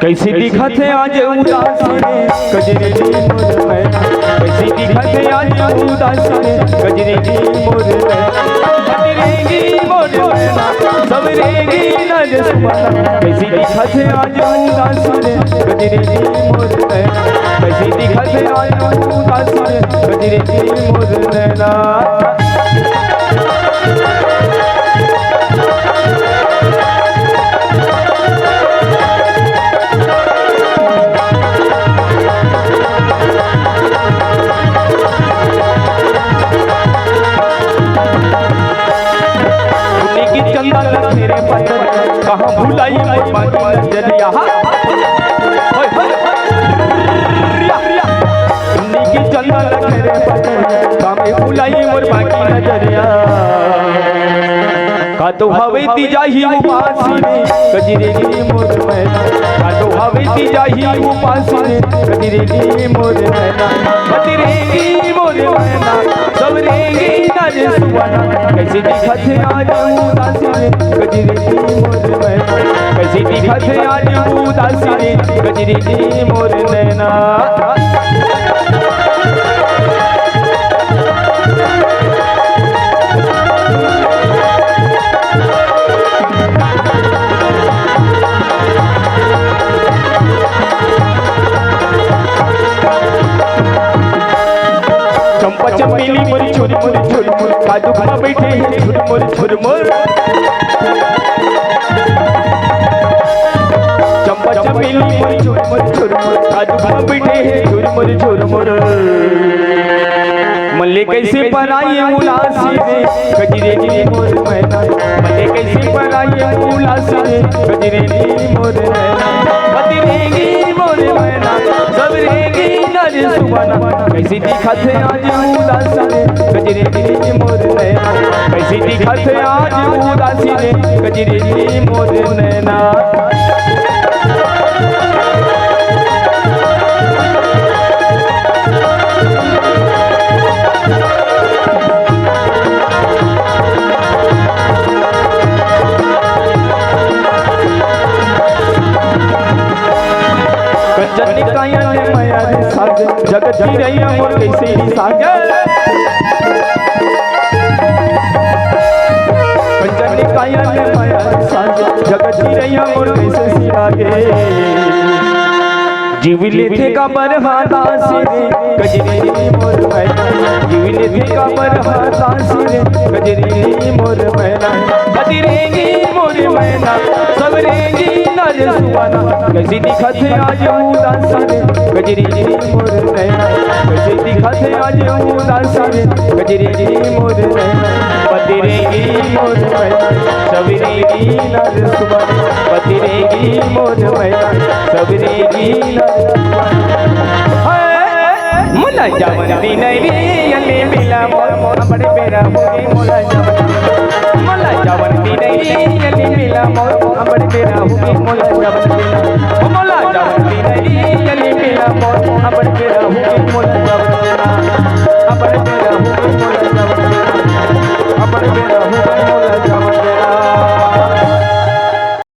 कैसी दिखत है आज उदास रे कजरी मोर मैना, कैसी दिखत है आज उदास रे कजरी मोर मैना, कजरेगी मोर मैना सबरेगी नज सुबाना, कैसी दिखत है आज उदास रे कजरी मोर मैना, कैसी दिखत है आज उदास रे कजरी मोर मैना। कहाँ भुलाई मोर बाकी नजरिया, की चंदा लखेरे कहाँ भुलाई मोर बाकी नजरिया, का तो हवे ती जाही उपासी रे कजरेगी मोर मैना, का तो हवे ती जाही उपासी रे कजरेगी मोर मैना, कजरेगी मोर मैना सबरेगी नज सुबाना, कैसी दिखत है आज उदासी रे कजरेगी मोर मैना, कैसी दिखत है आज उदासी रे कजरेगी मोर नैना। चंपा चमेली मोरी छोरी काजू खा बैठे हैं छुर मोर, चंपा चमेली मोरी छोरी काजू खा बैठे हैं छुर मोर, मल्ले कैसे बनाई उलासी रे कजरेगी मोर मैना, मल्ले कैसे बनाई उलासी रे कजरेगी मोर मैना, कजरेगी मोर मैना सबरेगी नज सुबाना, कैसी दिखत है आज उदासी रे कजरेगी मोर नैना, कैसी दिखत है आज उदासी रे कजरेगी मोर नैना। कंचन काया ने माया रे साज जगत जी रही मोर कैसे ही साज, कंचन काया ने माया रे साज जगत जी रही मोर कैसे ही लागे, जीविले थे का बरहाता रे कजरेगी मोर मैना, जीविले थे का बरहाता रे कजरेगी मोर मैना, कजरेगी मोर मैना सबरेगी नज सुबाना, कैसी दिखत है आज उदासी रे कजरेगी मोर नैना, कैसी दिखत है आज उदासी रे कजरेगी मोर नैना, बदरेगी मोर मैना सबरेगी नज सुबाना, बदरेगी मोर मैना सबरेगी नज सुबाना। मोला जवंती नहीं अली मिला मोर बड़े बेरा होगी, मोला जवंती नहीं अली मिला मोर बड़े बेरा होगी, मोला जवंती नहीं अली मिला मोर बड़े बेरा होगी, मोला जवंती